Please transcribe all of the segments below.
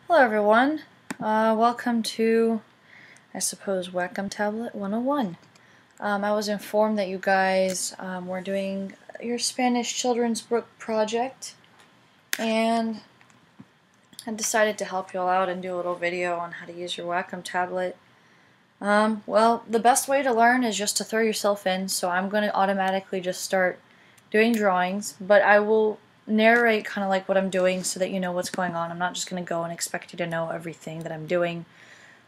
Hello everyone, welcome to, I suppose, Wacom Tablet 101. I was informed that you guys were doing your Spanish children's book project, and I decided to help you all out and do a little video on how to use your Wacom tablet. Well, the best way to learn is just to throw yourself in, so I'm going to automatically just start doing drawings, but I will narrate kind of like what I'm doing so that you know what's going on. I'm not just going to go and expect you to know everything that I'm doing,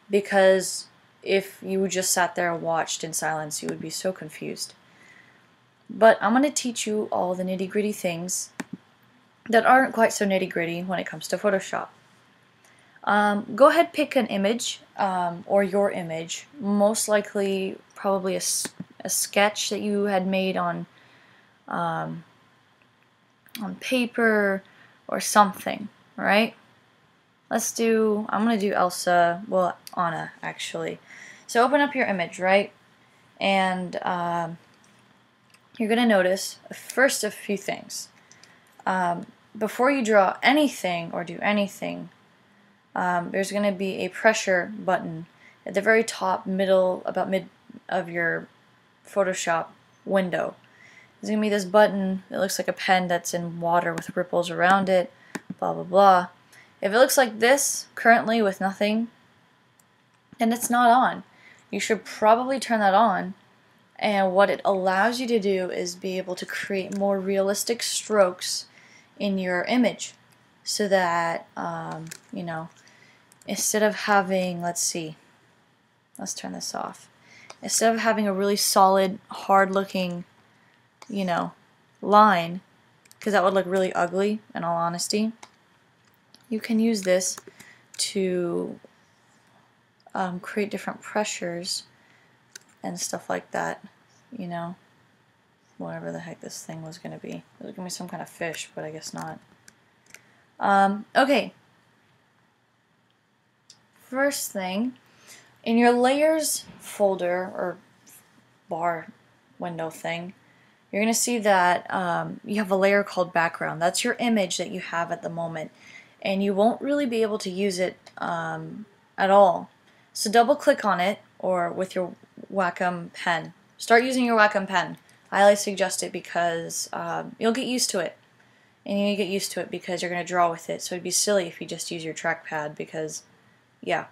because if you just sat there and watched in silence, you would be so confused. But I'm going to teach you all the nitty-gritty things that aren't quite so nitty-gritty when it comes to Photoshop. Go ahead, pick an image, or your image, most likely probably a sketch that you had made on paper or something, right? I'm going to do Elsa, well, Anna, actually. So open up your image, right? And you're going to notice first a few things. Before you draw anything or do anything, there's going to be a pressure button at the very top, about mid of your Photoshop window. There's going to be this button that looks like a pen that's in water with ripples around it, blah blah blah. If it looks like this currently with nothing, then it's not on. You should probably turn that on, and what it allows you to do is be able to create more realistic strokes in your image, so that you know, instead of having, let's turn this off. Instead of having a really solid, hard-looking, you know, line, because that would look really ugly in all honesty, you can use this to create different pressures and stuff like that, you know, whatever the heck this thing was going to be. It was going to be some kind of fish, but I guess not. Okay, first thing, in your layers folder or bar window thing, you're going to see that you have a layer called background. That's your image that you have at the moment, and you won't really be able to use it at all. So double click on it, or with your Wacom pen. Start using your Wacom pen. I highly suggest it, because you'll get used to it. And you need to get used to it because you're going to draw with it, so it'd be silly if you just use your trackpad, because, yeah.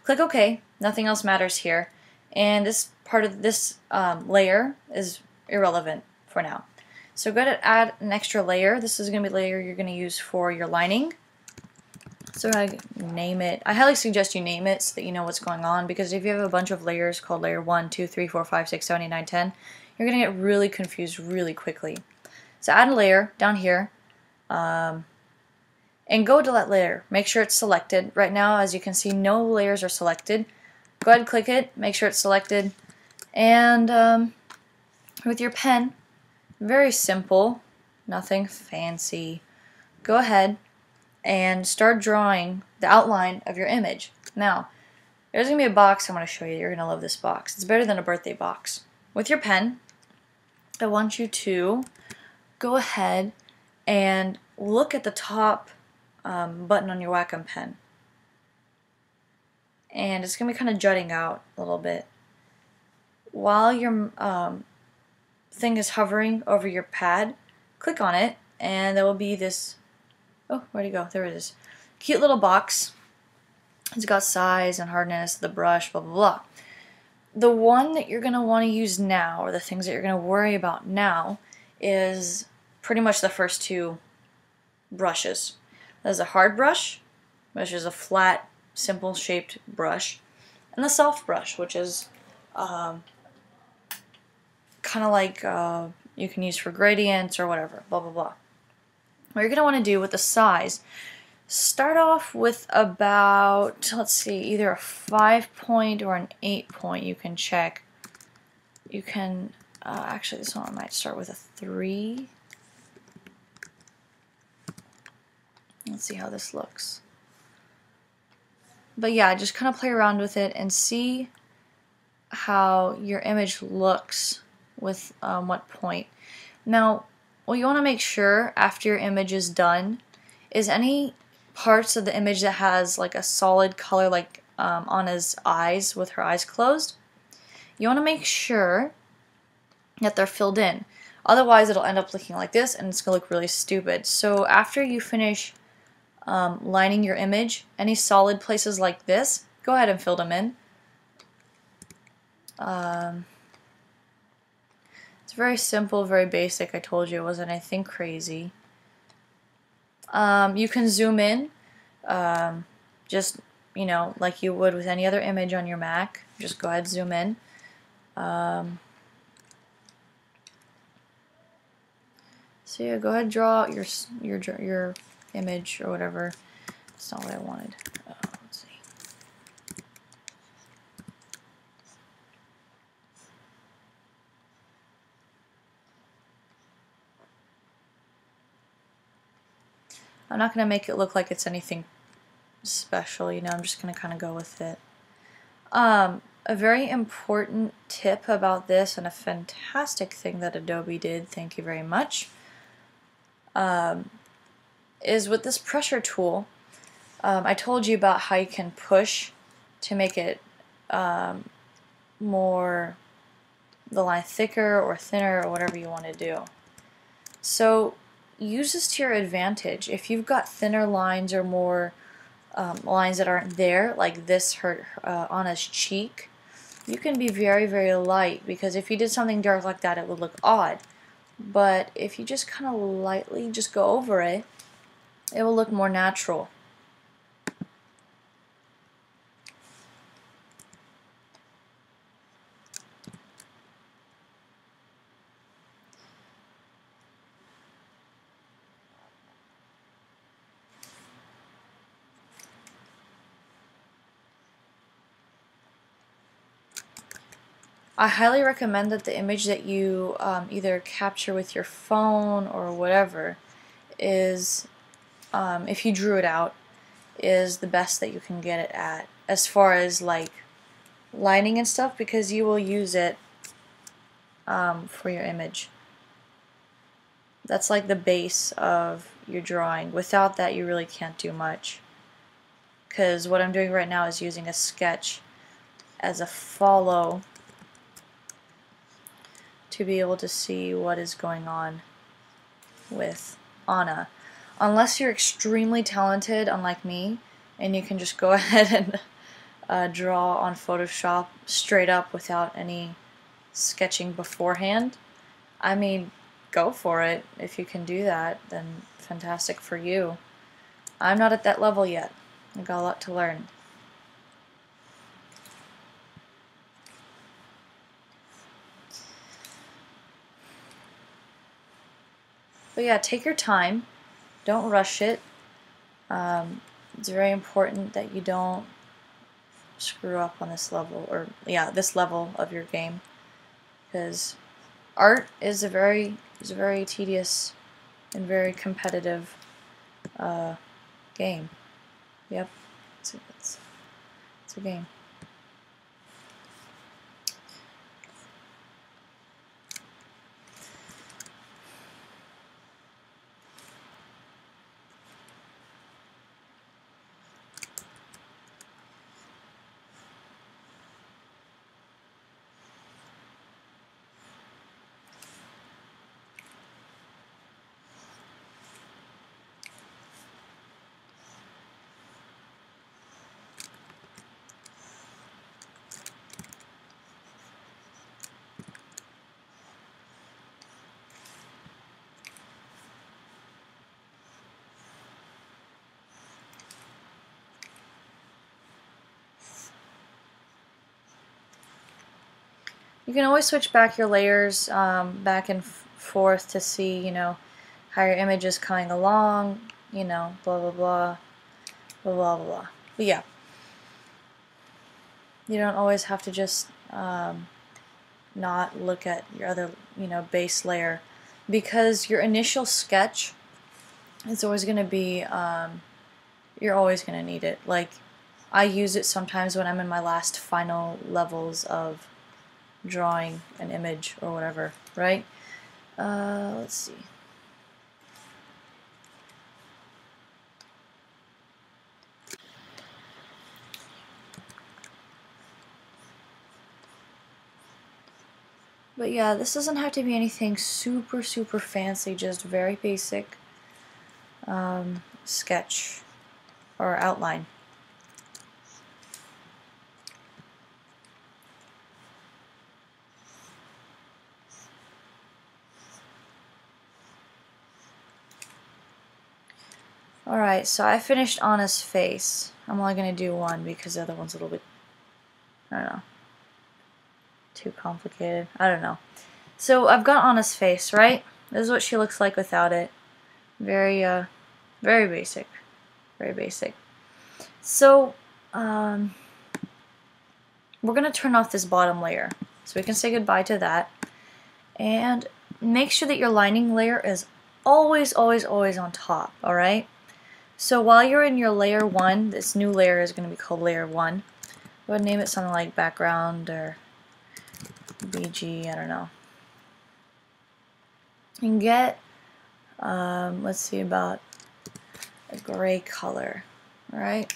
Click OK. Nothing else matters here. And this part of this layer is irrelevant for now. So go ahead and add an extra layer. This is going to be the layer you're going to use for your lining. So I name it. I highly suggest you name it so that you know what's going on, because if you have a bunch of layers called layer 1, 2, 3, 4, 5, 6, 7, 8, 9, 10, you're going to get really confused really quickly. So add a layer down here, and go to that layer. Make sure it's selected. Right now, as you can see, no layers are selected. Go ahead and click it, make sure it's selected, and with your pen, very simple, nothing fancy, go ahead and start drawing the outline of your image. Now, there's going to be a box I want to show you. You're going to love this box. It's better than a birthday box. With your pen, I want you to go ahead and look at the top button on your Wacom pen. And it's going to be kind of jutting out a little bit. While your thing is hovering over your pad, click on it, and there will be this, oh, where'd it go? There it is. Cute little box. It's got size and hardness, the brush, blah, blah, blah. The one that you're going to want to use now, or the things that you're going to worry about now, is pretty much the first two brushes. There's a hard brush, which is a flat, simple shaped brush, and the soft brush, which is kind of like you can use for gradients or whatever, blah blah blah. What you're going to want to do with the size, start off with about, let's see, either a 5-point or an 8-point. You can check. You can actually, this one I might start with a 3. Let's see how this looks. But yeah, just kind of play around with it and see how your image looks with what point. Now, what you want to make sure after your image is done is any parts of the image that has like a solid color, like Anna's eyes with her eyes closed, you want to make sure that they're filled in. Otherwise, it'll end up looking like this, and it's going to look really stupid. So after you finish lining your image, any solid places like this, go ahead and fill them in. It's very simple, very basic. I told you it wasn't anything crazy. You can zoom in, just, you know, like you would with any other image on your Mac. Just go ahead, zoom in. So yeah, go ahead and draw out your image or whatever. That's not what I wanted. Let's see. I'm not going to make it look like it's anything special, you know, I'm just going to kind of go with it. A very important tip about this, and a fantastic thing that Adobe did, thank you very much, is with this pressure tool. I told you about how you can push to make it more, the line thicker or thinner or whatever you want to do. So use this to your advantage. If you've got thinner lines or more lines that aren't there, like this hurt Anna's cheek, you can be very, very light, because if you did something dark like that, it would look odd. But if you just kind of lightly just go over it, it will look more natural. I highly recommend that the image that you either capture with your phone or whatever is, if you drew it out, is the best that you can get it at, as far as like lighting and stuff, because you will use it for your image. That's like the base of your drawing. Without that, you really can't do much, because what I'm doing right now is using a sketch as a follow to be able to see what is going on with Anna. Unless you're extremely talented, unlike me, and you can just go ahead and draw on Photoshop straight up without any sketching beforehand, I mean, go for it. If you can do that, then fantastic for you. I'm not at that level yet. I've got a lot to learn. But yeah, take your time. Don't rush it. It's very important that you don't screw up on this level, or yeah, this level of your game, because art is a very tedious and very competitive game. Yep, it's a game. You can always switch back your layers back and forth to see, you know, how your image is coming along, you know, blah blah blah, blah blah blah. But yeah, you don't always have to just not look at your other, you know, base layer, because your initial sketch is always going to be, you're always going to need it. Like, I use it sometimes when I'm in my last final levels of drawing an image or whatever, right? Let's see. But yeah, this doesn't have to be anything super fancy, just very basic sketch or outline. Alright, so I finished Anna's face. I'm only going to do one because the other one's a little bit, I don't know, too complicated. I don't know. So I've got Anna's face, right? This is what she looks like without it. Very, very basic. Very basic. So, we're going to turn off this bottom layer. So we can say goodbye to that. And make sure that your lining layer is always on top, alright? So while you're in your layer 1, this new layer is going to be called layer 1. I would name it something like background or BG, I don't know. And get, let's see, about a gray color, alright?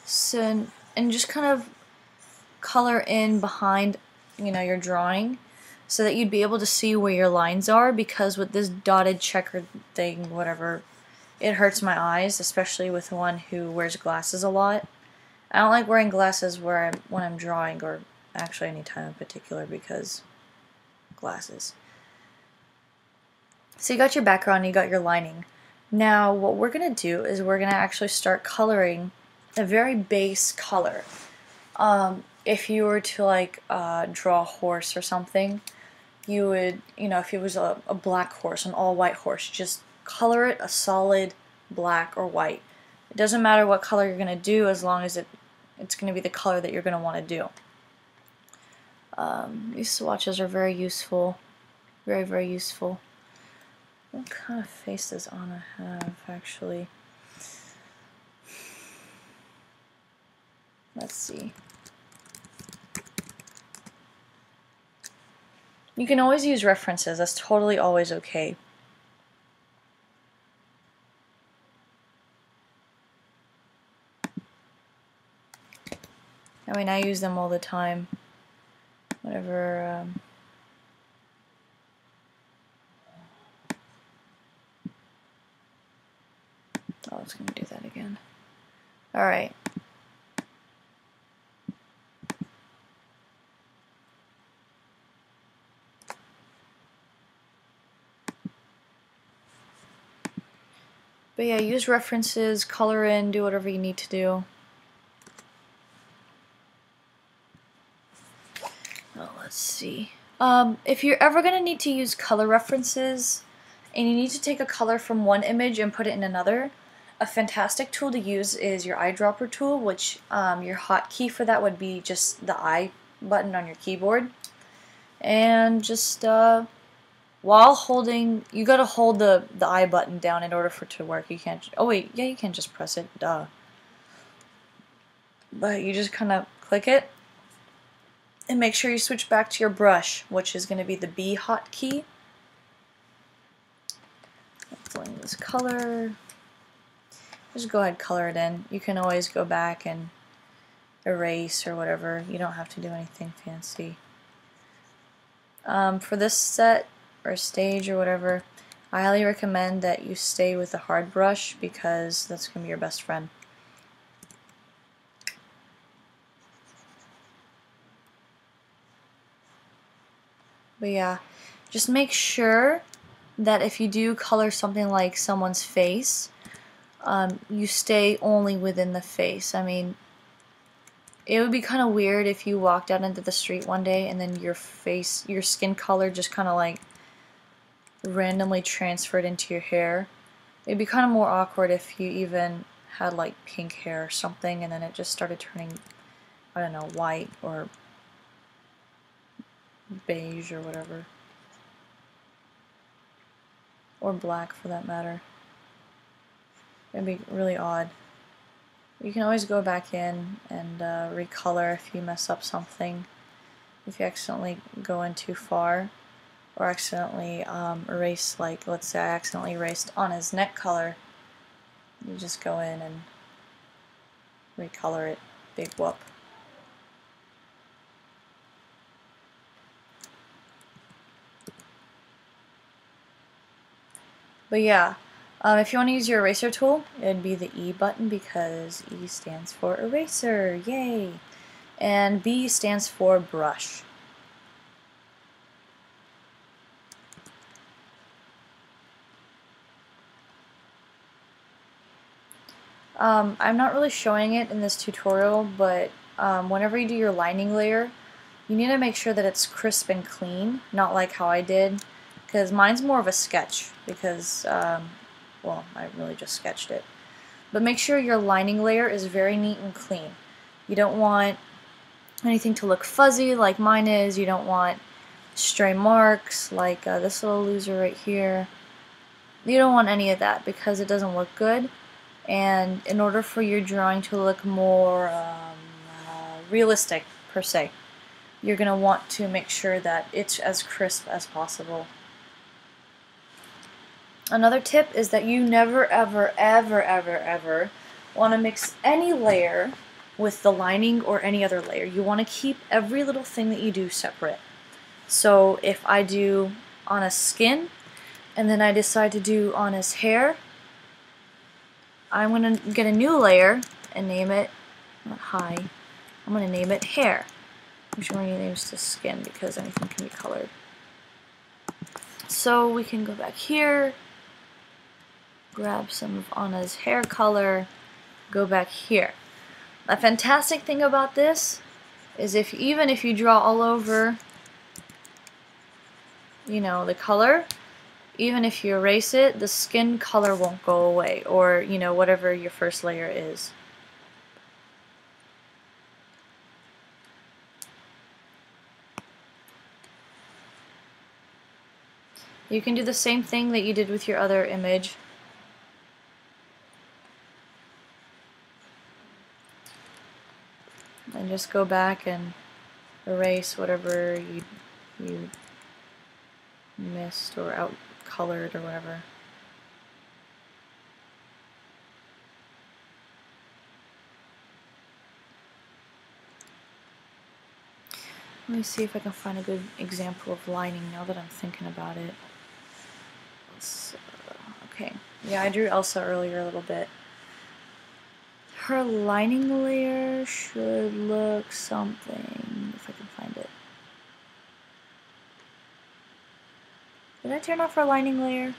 So, and just kind of color in behind, you know, your drawing so that you'd be able to see where your lines are, because with this dotted checkered thing, whatever, it hurts my eyes, especially with one who wears glasses a lot. I don't like wearing glasses when I'm drawing, or actually any time in particular, because glasses. So you got your background, you got your lining. Now what we're going to do is we're going to actually start coloring a very base color. If you were to like draw a horse or something, you would, you know, if it was a black horse, an all white horse, just color it a solid black or white. It doesn't matter what color you're going to do, as long as it's going to be the color that you're going to want to do. These swatches are very useful, very useful. What kind of face does Anna have, actually? Let's see. You can always use references, that's totally always okay. I mean, I use them all the time. Whatever. Oh, it's going to do that again. Alright. But yeah, use references, color in, do whatever you need to do. Oh, let's see. If you're ever going to need to use color references, and you need to take a color from one image and put it in another, a fantastic tool to use is your eyedropper tool, which your hotkey for that would be just the I button on your keyboard. And just while holding, you gotta hold the I button down in order for it to work. You can't, oh wait, yeah, you can just press it, duh. But you just kind of click it, and make sure you switch back to your brush, which is going to be the B hotkey. Filling this color. Just go ahead, color it in. You can always go back and erase or whatever. You don't have to do anything fancy. For this set or stage or whatever, I highly recommend that you stay with the hard brush, because that's going to be your best friend. But yeah, just make sure that if you do color something like someone's face, you stay only within the face. I mean, it would be kind of weird if you walked out into the street one day and then your face, your skin color just kind of like randomly transferred into your hair. It'd be kind of more awkward if you even had like pink hair or something and then it just started turning, I don't know, white or beige or whatever. Or black for that matter. It'd be really odd. You can always go back in and recolor if you mess up something. If you accidentally go in too far, or accidentally erase, like let's say I accidentally erased Anna's neck color, you just go in and recolor it. Big whoop. But yeah, if you want to use your eraser tool, it'd be the E button because E stands for eraser, yay! And B stands for brush. I'm not really showing it in this tutorial, but whenever you do your lining layer, you need to make sure that it's crisp and clean, not like how I did, because mine's more of a sketch, because, well, I really just sketched it. But make sure your lining layer is very neat and clean. You don't want anything to look fuzzy like mine is. You don't want stray marks like this little loser right here. You don't want any of that because it doesn't look good. And in order for your drawing to look more realistic, per se, you're going to want to make sure that it's as crisp as possible. Another tip is that you never, ever, ever, ever, ever want to mix any layer with the lining or any other layer. You want to keep every little thing that you do separate. So if I do on a skin and then I decide to do on his hair, I'm going to get a new layer and name it, not high, I'm going to name it hair. I'm just going to name this to skin because anything can be colored. So we can go back here, grab some of Anna's hair color, go back here. The fantastic thing about this is even if you draw all over, you know, the color, even if you erase it, the skin color won't go away, or, you know, whatever your first layer is. You can do the same thing that you did with your other image. And just go back and erase whatever you missed or out-colored or whatever. Let me see if I can find a good example of lining now that I'm thinking about it. Okay, yeah, I drew Elsa earlier a little bit. Her lining layer should look something, if I can find it. Did I turn off her lining layer?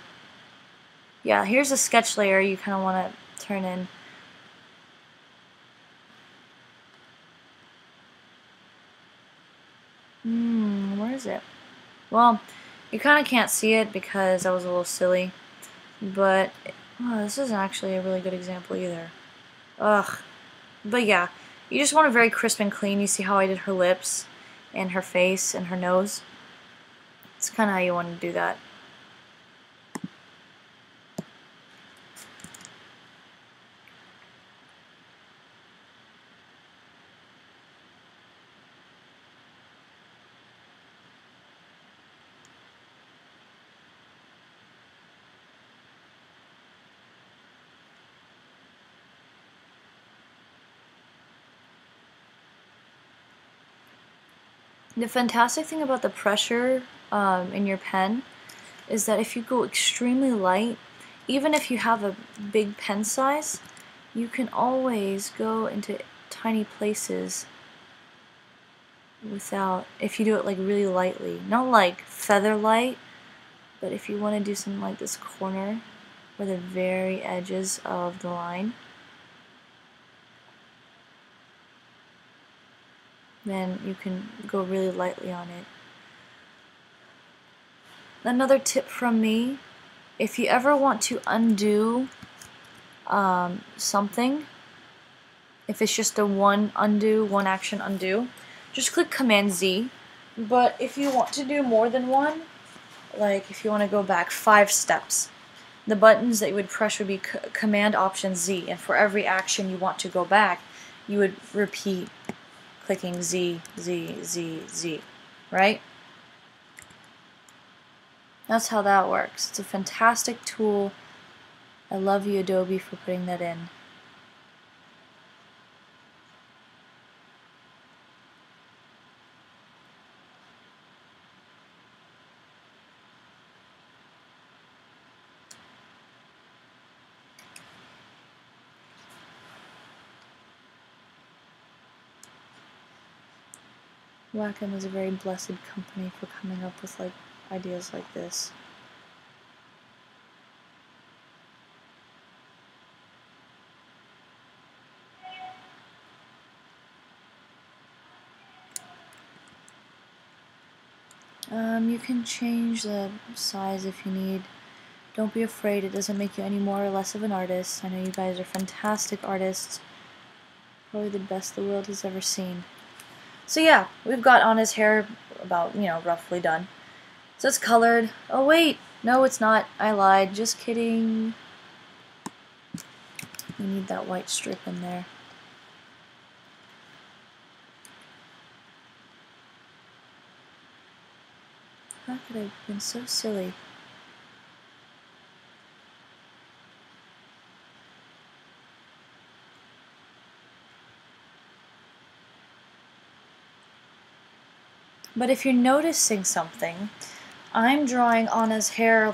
Yeah, here's a sketch layer you kind of want to turn in. Where is it? Well, you kind of can't see it because I was a little silly, but this isn't actually a really good example either. Ugh. But yeah, you just want it very crisp and clean. You see how I did her lips and her face and her nose? It's kind of how you want to do that. The fantastic thing about the pressure in your pen is that if you go extremely light, even if you have a big pen size, you can always go into tiny places without, if you do it like really lightly. Not like feather light, but if you want to do something like this corner or the very edges of the line, then you can go really lightly on it. Another tip from me, if you ever want to undo something, if it's just a one action undo, just click Command Z. But if you want to do more than one, like if you want to go back 5 steps, the buttons that you would press would be Command Option Z, and for every action you want to go back, you would repeat clicking Z, Z, Z, Z, right? That's how that works. It's a fantastic tool. I love you, Adobe, for putting that in. Wacom is a very blessed company for coming up with like ideas like this. You can change the size if you need. Don't be afraid, it doesn't make you any more or less of an artist. I know you guys are fantastic artists. Probably the best the world has ever seen. So yeah, we've got Anna's hair about, roughly done. So it's colored. Oh wait, no it's not. I lied. Just kidding. We need that white strip in there. How could I have been so silly? But if you're noticing something, I'm drawing Anna's hair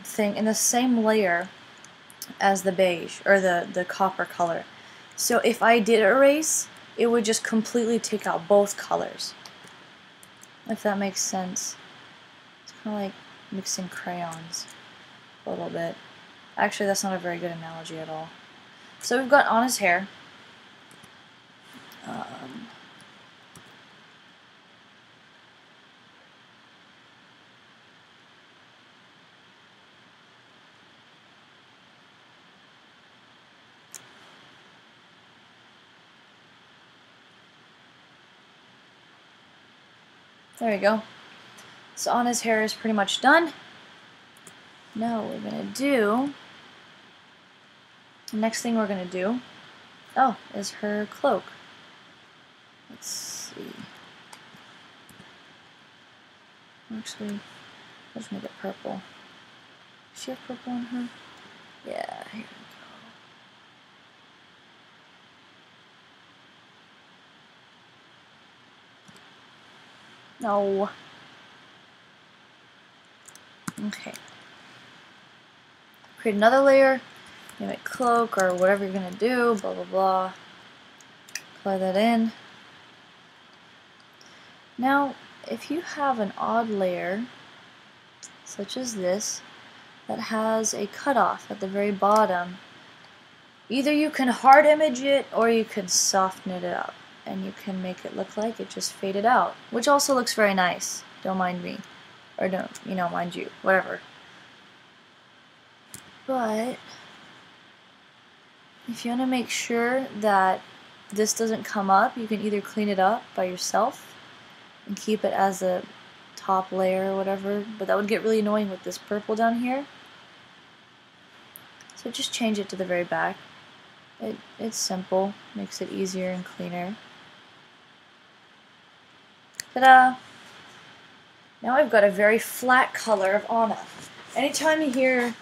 thing in the same layer as the beige, or the copper color. So if I did erase, it would just completely take out both colors. If that makes sense. It's kind of like mixing crayons a little bit. Actually, that's not a very good analogy at all. So we've got Anna's hair. There we go. So Anna's hair is pretty much done. Now what we're gonna do, the next thing we're gonna do, is her cloak. Let's see. Actually, let's make it purple. Does she have purple on her? Yeah, here we go. No. Okay. Create another layer, name it cloak or whatever you're gonna do, blah blah blah. Color that in. Now, if you have an odd layer, such as this, that has a cutoff at the very bottom, either you can hard image it or you can soften it up, and you can make it look like it just faded out, which also looks very nice. Don't mind me. Or don't, mind you. Whatever. But if you want to make sure that this doesn't come up, you can either clean it up by yourself and keep it as a top layer or whatever, but that would get really annoying with this purple down here. So just change it to the very back. It's simple, makes it easier and cleaner. Ta-da! Now I've got a very flat color of Anna. Anytime you hear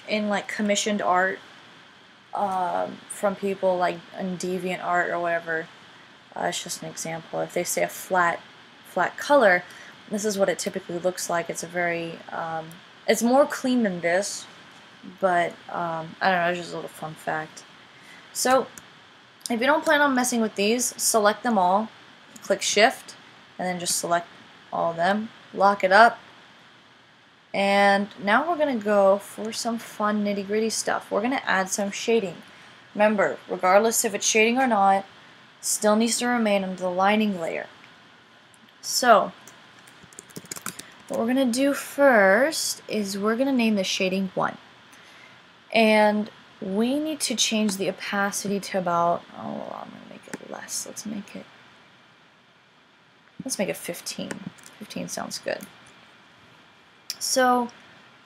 in like commissioned art from people like in DeviantArt or whatever, it's just an example. If they say a flat color, this is what it typically looks like. It's a very it's more clean than this, but I don't know, it's just a little fun fact. So if you don't plan on messing with these, select them all, click Shift, and then just select all of them, lock it up, and now we're going to go for some fun nitty-gritty stuff. We're going to add some shading. Remember, regardless if it's shading or not, still needs to remain under the lining layer. So what we're going to do first is we're going to name the shading 1. And we need to change the opacity to about, I'm going to make it less. Let's make it 15. 15 sounds good. So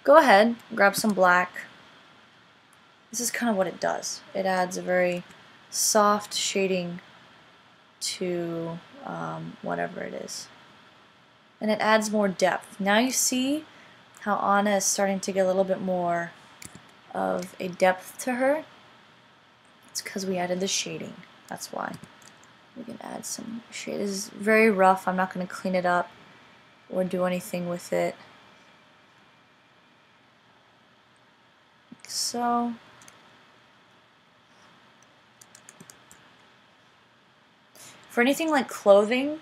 go ahead, grab some black. This is kind of what it does. It adds a very soft shading to whatever it is. And it adds more depth. Now you see how Anna is starting to get a little bit more of a depth to her. It's because we added the shading. That's why. We can add some shade. This is very rough. I'm not going to clean it up or do anything with it. Like so. For anything like clothing,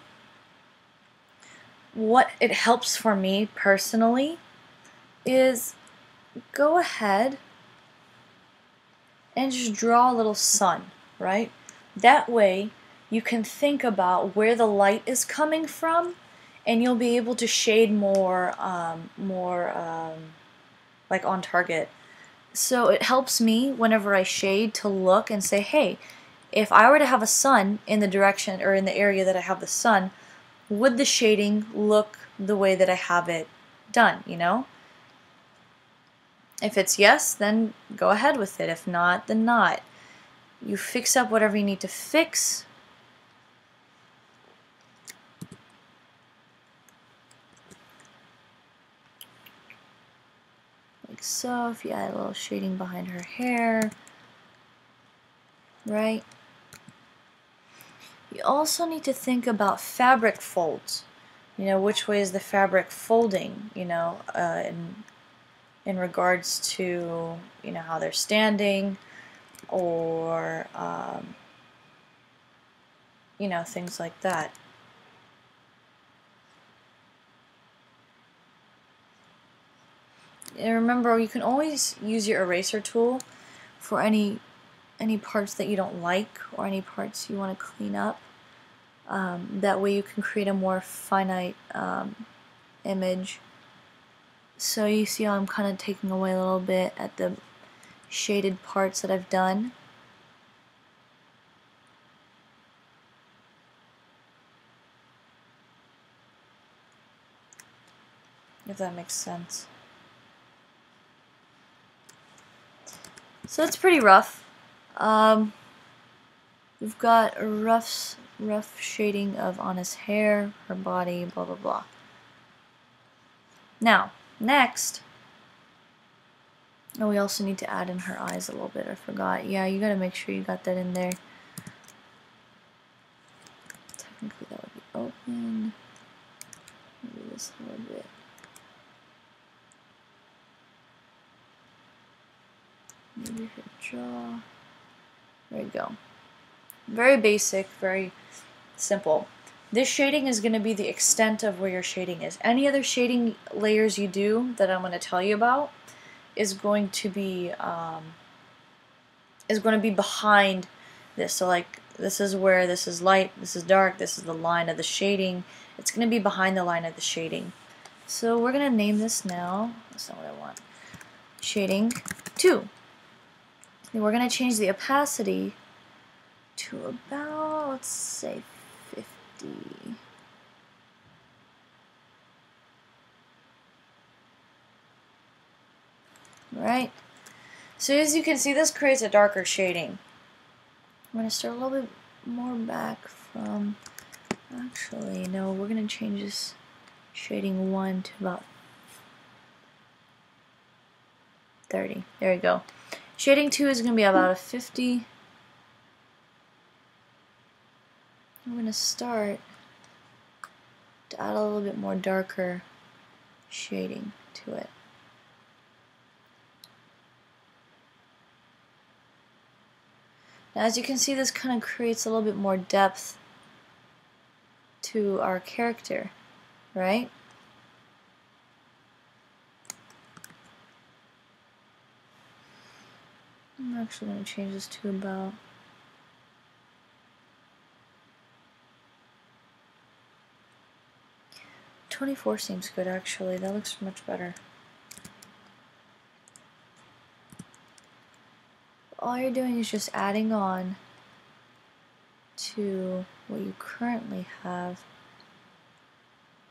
what it helps for me personally is go ahead and just draw a little sun, right? That way you can think about where the light is coming from, and you'll be able to shade more like on target. So it helps me whenever I shade to look and say, hey, if I were to have a sun in the direction or in the area that I have the sun, would the shading look the way that I have it done, you know? If it's yes, then go ahead with it. If not, then not. You fix up whatever you need to fix. Like so, if you add a little shading behind her hair, right? You also need to think about fabric folds. You know, which way is the fabric folding, you know, in regards to, you know, how they're standing, or, you know, things like that. And remember, you can always use your eraser tool for any parts that you don't like or any parts you want to clean up. That way you can create a more finite image. So you see how I'm kind of taking away a little bit at the shaded parts that I've done. If that makes sense. So it's pretty rough. We've got a rough shading of Anna's hair, her body, blah blah blah. Now, next, oh, we also need to add in her eyes a little bit. I forgot. Yeah, you gotta make sure you got that in there. Technically, that would be open. Maybe this a little bit. Maybe her jaw. There you go. Very basic, very simple. This shading is going to be the extent of where your shading is. Any other shading layers you do that I'm going to tell you about is going to be behind this. So like this is where this is light, this is dark, this is the line of the shading. It's going to be behind the line of the shading. So we're going to name this now. That's not what I want. Shading 2. And we're going to change the opacity to about, let's say, 50. Right? So as you can see, this creates a darker shading. I'm going to start a little bit more back from, actually, no, we're going to change this shading 1 to about 30. There we go. Shading 2 is going to be about a 50. I'm going to start to add a little bit more darker shading to it. Now, as you can see, this kind of creates a little bit more depth to our character, right? I'm actually going to change this to about 24 seems good, actually. That looks much better. All you're doing is just adding on to what you currently have,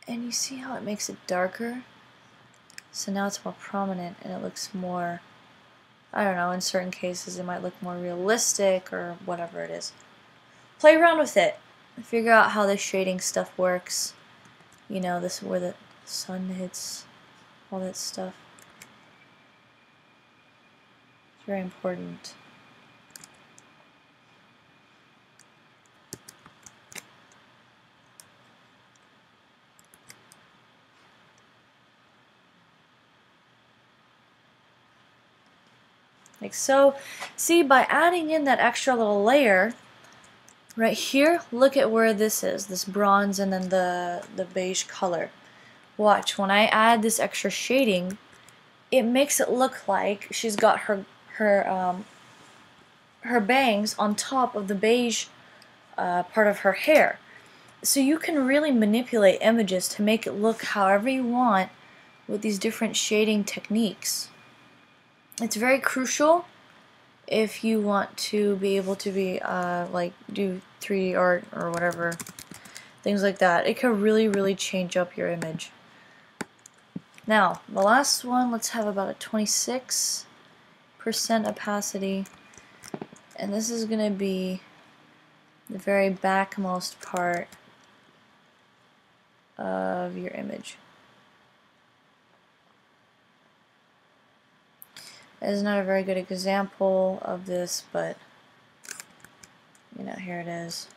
and you see how it makes it darker? So now it's more prominent and it looks more, I don't know, in certain cases it might look more realistic or whatever it is. Play around with it. Figure out how this shading stuff works. You know, this is where the sun hits, all that stuff. It's very important. Like so. See, by adding in that extra little layer, Right here, look at where this is, this bronze and then the beige color. Watch, when I add this extra shading, it makes it look like she's got her bangs on top of the beige part of her hair. So you can really manipulate images to make it look however you want with these different shading techniques. It's very crucial if you want to be able to be like do 3D art or whatever, things like that. It can really change up your image. Now the last one, let's have about a 26% opacity, and this is gonna be the very backmost part of your image. It is not a very good example of this, but you know, here it is.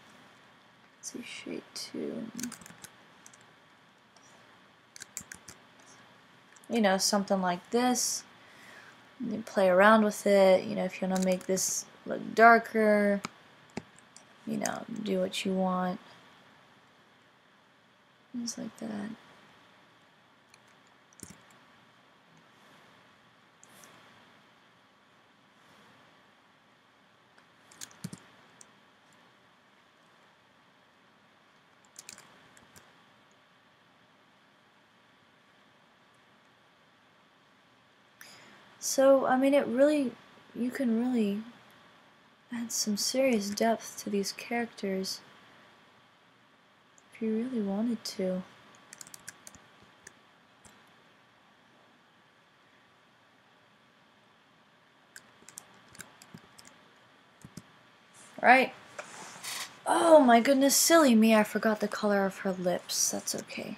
Let's see, shade 2. You know, something like this. You play around with it. You know, if you want to make this look darker, you know, do what you want. Things like that. So, I mean, you can really add some serious depth to these characters if you really wanted to. Right? Oh my goodness, silly me, I forgot the color of her lips. That's okay.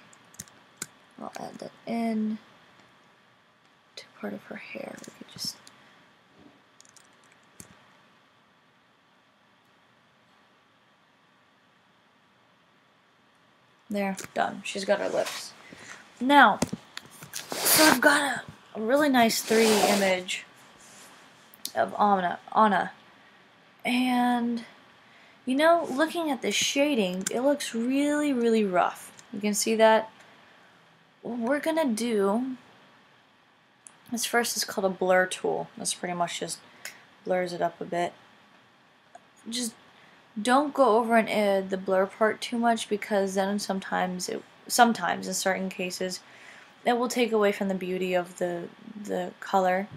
I'll add that in to part of her hair. We could just there, done. She's got her lips. Now, so I've got a really nice 3D image of Anna. And, you know, looking at the shading, it looks really rough. You can see that. What we're gonna do, this first is called a blur tool. This pretty much just blurs it up a bit. Just don't go over the blur part too much, because then sometimes in certain cases it will take away from the beauty of the color.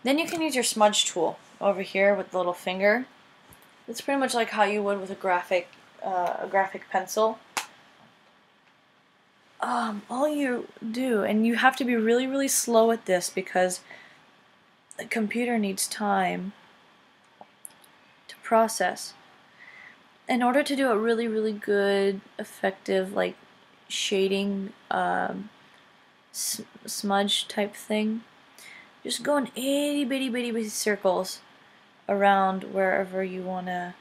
Then you can use your smudge tool over here with the little finger. It's pretty much like how you would with a graphic pencil. All you do, and you have to be really slow at this because the computer needs time to process. In order to do a really good, effective, like shading smudge type thing, just go in itty bitty circles around wherever you want to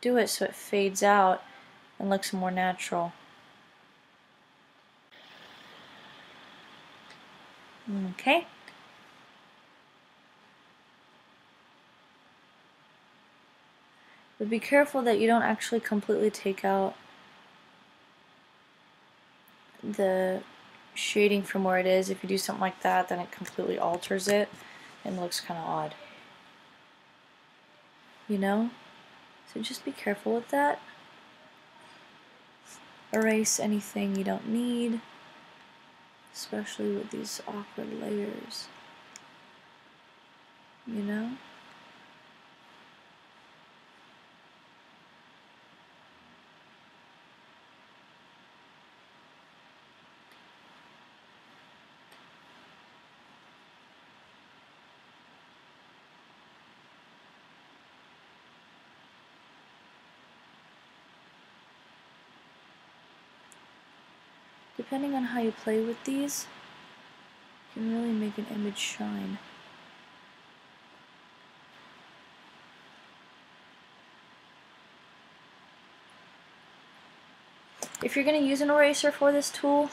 do it so it fades out and looks more natural. Okay. But be careful that you don't actually completely take out the shading from where it is. If you do something like that, then it completely alters it and looks kind of odd. You know? So just be careful with that. Erase anything you don't need, especially with these awkward layers. You know? Depending on how you play with these, you can really make an image shine. If you're going to use an eraser for this tool,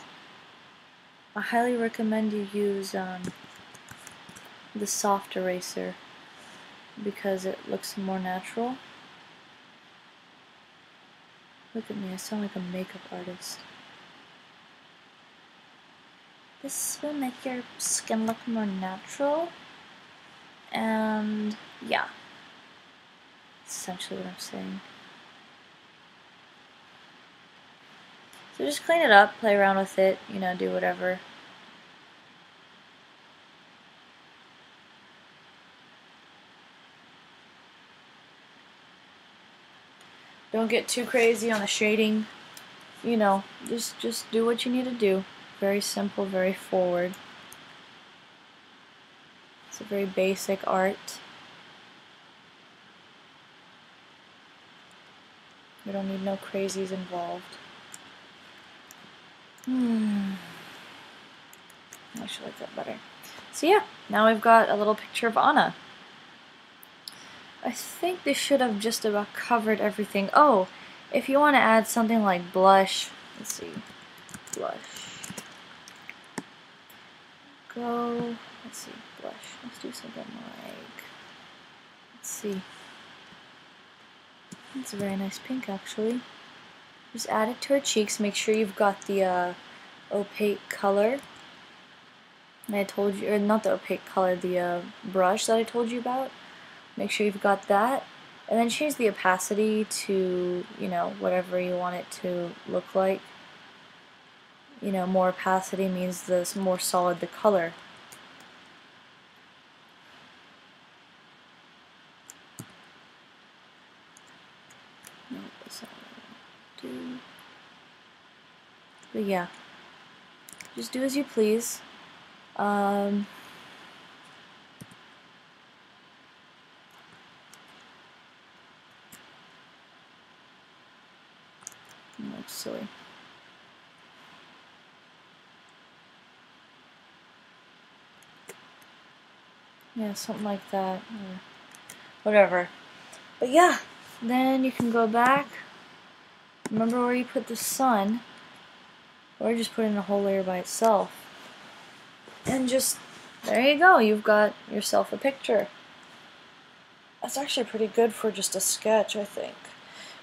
I highly recommend you use the soft eraser because it looks more natural. Look at me, I sound like a makeup artist. This will make your skin look more natural. And yeah, that's essentially what I'm saying. So just clean it up, play around with it, you know, do whatever. Don't get too crazy on the shading. You know, just do what you need to do. Very simple, very forward. It's a very basic art. We don't need no crazies involved. I should like that better. So yeah, now we've got a little picture of Anna. I think this should have just about covered everything. Oh, if you want to add something like blush, let's see, blush. Let's see, blush. Let's do something like, let's see. That's a very nice pink, actually. Just add it to her cheeks. Make sure you've got the opaque color. And I told you, or not the opaque color, the brush that I told you about. Make sure you've got that. And then change the opacity to, you know, whatever you want it to look like. You know, more opacity means the more solid the color. Nope, that's not what I want to do. But yeah, just do as you please. Looks silly. Yeah, something like that, or whatever. But yeah, then you can go back. Remember where you put the sun, or just put in a whole layer by itself. And just, there you go, you've got yourself a picture. That's actually pretty good for just a sketch, I think.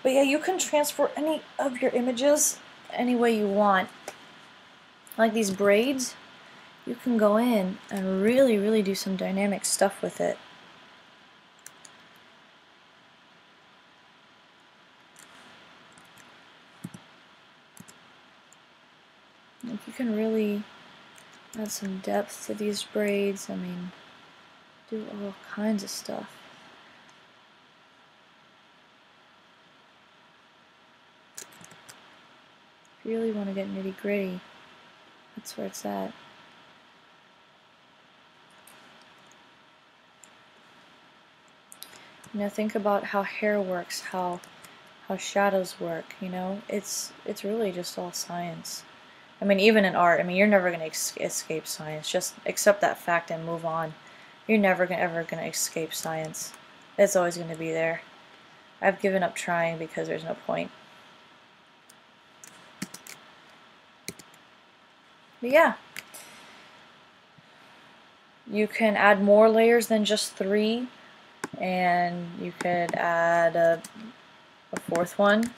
But yeah, you can transfer any of your images any way you want. Like these braids, you can go in and really do some dynamic stuff with it. Like you can really add some depth to these braids. I mean, do all kinds of stuff. If you really want to get nitty gritty, that's where it's at. You know, think about how hair works, how shadows work, you know? It's really just all science. I mean, even in art, I mean, you're never going to escape science. Just accept that fact and move on. You're never ever going to escape science. It's always going to be there. I've given up trying because there's no point. But yeah. You can add more layers than just 3. And you could add a 4th one.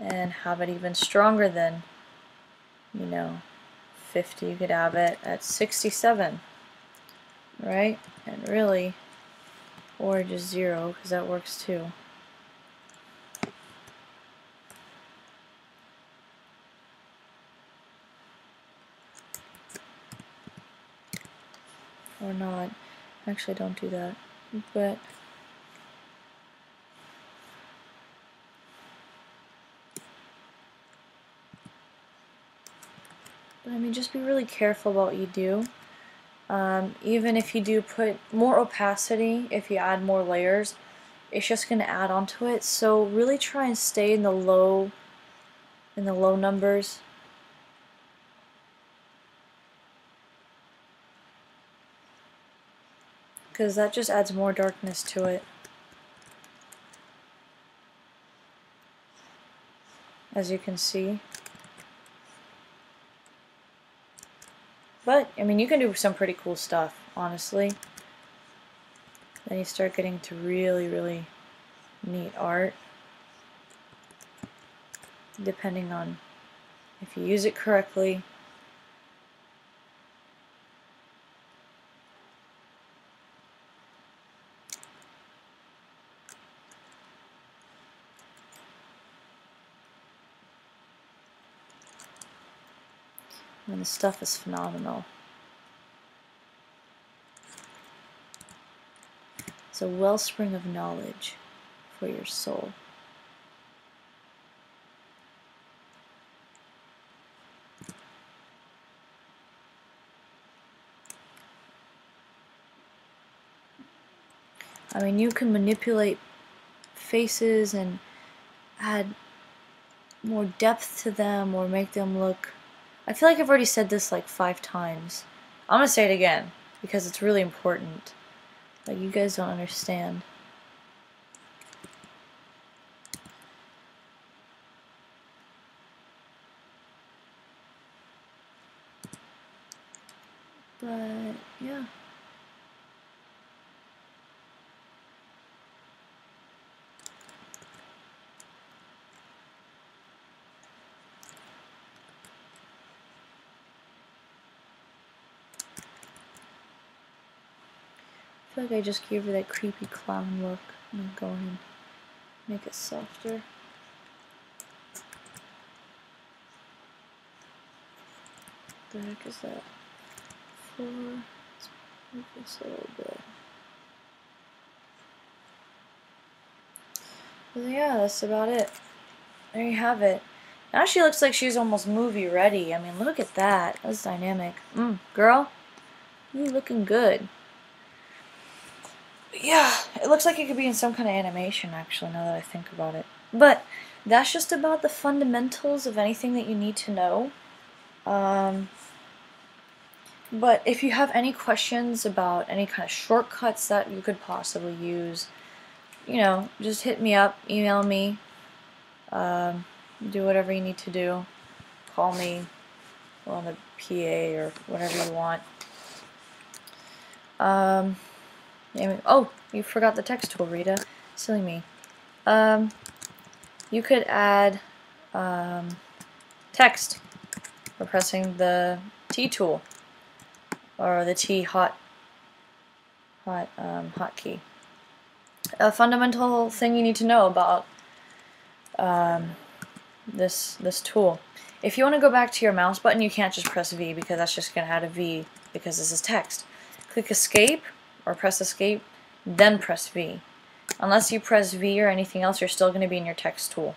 And have it even stronger than, you know, 50. You could have it at 67, right? And really, or just 0, because that works too. Or not. Actually, don't do that. But I mean, just be really careful about what you do. Even if you do put more opacity, if you add more layers, it's just going to add onto it. So really try and stay in the low numbers. Because that just adds more darkness to it. As you can see. But, I mean, you can do some pretty cool stuff, honestly. Then you start getting to really neat art. depending on if you use it correctly. And the stuff is phenomenal. It's a wellspring of knowledge for your soul. I mean, you can manipulate faces and add more depth to them or make them look... I feel like I've already said this like 5 times. I'm gonna say it again because it's really important. Like, you guys don't understand. But yeah. I feel like I just gave her that creepy clown look. I'm gonna go ahead and make it softer. What the heck is that? 4. Let's move this a little bit. But yeah, that's about it. There you have it. Now she looks like she's almost movie ready. I mean, look at that. That's dynamic. Girl, you looking good. Yeah, it looks like it could be in some kind of animation, actually, now that I think about it. But that's just about the fundamentals of anything that you need to know. But if you have any questions about any kind of shortcuts that you could possibly use, you know, just hit me up, email me, do whatever you need to do. Call me on the PA or whatever you want. Oh, you forgot the text tool, Rita. Silly me. You could add text by pressing the T tool or the T hotkey. A fundamental thing you need to know about this tool. If you want to go back to your mouse button, you can't just press V because that's just going to add a V because this is text. Click Escape or press Escape, then press V. Unless you press V or anything else, you're still going to be in your text tool.